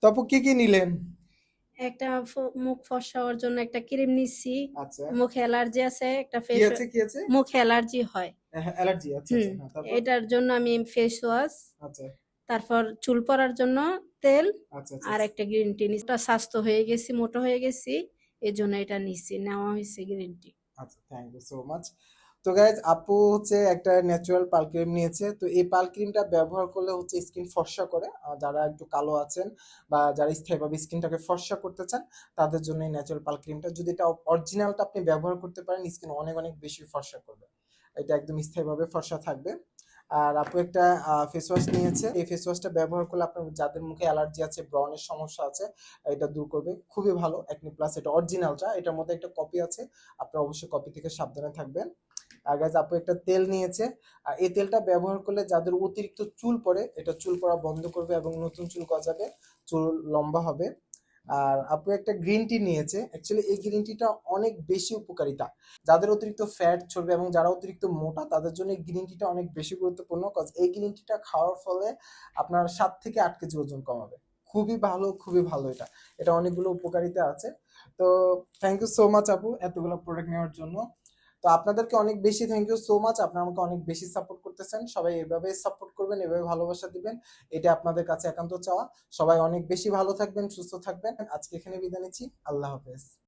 তো আপু কি কি নিলেন? একটা মুখ ফর্সা হওয়ার জন্য একটা ক্রিম নিচ্ছি। আচ্ছা। মুখে অ্যালার্জি আছে, একটা কি ফেস আছে কি আছে? মুখে অ্যালার্জি হয়। অ্যালার্জি, আচ্ছা হুম, আচ্ছা, হ্যাঁ, তারপর? এটার জন্য আমি ফেস ওয়াশ, আচ্ছা তারপর চুল পড়ার জন্য তেল, আচ্ছা আচ্ছা আর আচ্ছা। একটা গ্রিন টি নিচ্ছি। স্বাস্থ্য হয়ে গেছি, মোটা হয়ে গেছি, এই জন্য এটা নিচ্ছি, নেওয়া হয়েছে গ্রিন টি। আচ্ছা, থ্যাংক ইউ সো মাচ। তো গাইজ, আপু হচ্ছে একটা ন্যাচারাল পাল ক্রিম নিয়েছে। তো এই পাল ক্রিমটা ব্যবহার করলে হচ্ছে স্কিন ফর্সা করে। যারা একটু কালো আছেন বা যারা স্থায়ীভাবে স্কিনটাকে ফর্সা করতে চান, তাদের জন্য এই ন্যাচারাল পাল ক্রিমটা, যদি এটা অরিজিনালটা আপনি ব্যবহার করতে পারেন, স্কিন অনেক অনেক বেশি ফর্সা করবে। এটা একদম স্থায়ীভাবে ফর্সা থাকবে। আর আপু একটা ফেস ওয়াশ নিয়েছে। এই ফেস ওয়াশটা ব্যবহার করলে আপনার যাদের মুখে অ্যালার্জি আছে, ব্রণের সমস্যা আছে, এটা দূর করবে। খুবই ভালো একনি প্লাস, এটা অরিজিনালটা। এটার মধ্যে একটা কপি আছে, আপনারা অবশ্যই কপি থেকে সাবধানে থাকবেন। আর গাইজ, আপু একটা তেল নিয়েছে। আর এই তেলটা ব্যবহার করলে যাদের অতিরিক্ত চুল পড়ে, এটা চুল পড়া বন্ধ করবে এবং নতুন চুল গজাবে, চুল লম্বা হবে। আর আপু একটা গ্রিন টি নিয়েছে। অ্যাকচুয়ালি এই গ্রিন টিটা অনেক বেশি উপকারিতা। যাদের অতিরিক্ত ফ্যাট চর্বি এবং যারা অতিরিক্ত মোটা, তাদের জন্য এই গ্রিন টিটা অনেক বেশি গুরুত্বপূর্ণ। কজ এই গ্রিন টিটা খাওয়ার ফলে আপনার 7 থেকে 8 কেজি ওজন কমাবে। খুবই ভালো, খুবই ভালো এটা। এটা অনেকগুলো উপকারিতা আছে। তো থ্যাংক ইউ সো মাচ আপু এতগুলো প্রোডাক্ট নেওয়ার জন্য। তো আপনাদেরকে অনেক বেশি থ্যাংক ইউ সো মাচ, আপনারা আমাকে অনেক বেশি সাপোর্ট করতেছেন। সবাই এভাবে সাপোর্ট করবেন, এভাবে ভালোবাসা দিবেন, এটা আপনাদের কাছে একান্ত চাওয়া। সবাই অনেক বেশি ভালো থাকবেন, সুস্থ থাকবেন। আজকে এখানে বিদায় নিচ্ছি। আল্লাহ হাফেজ।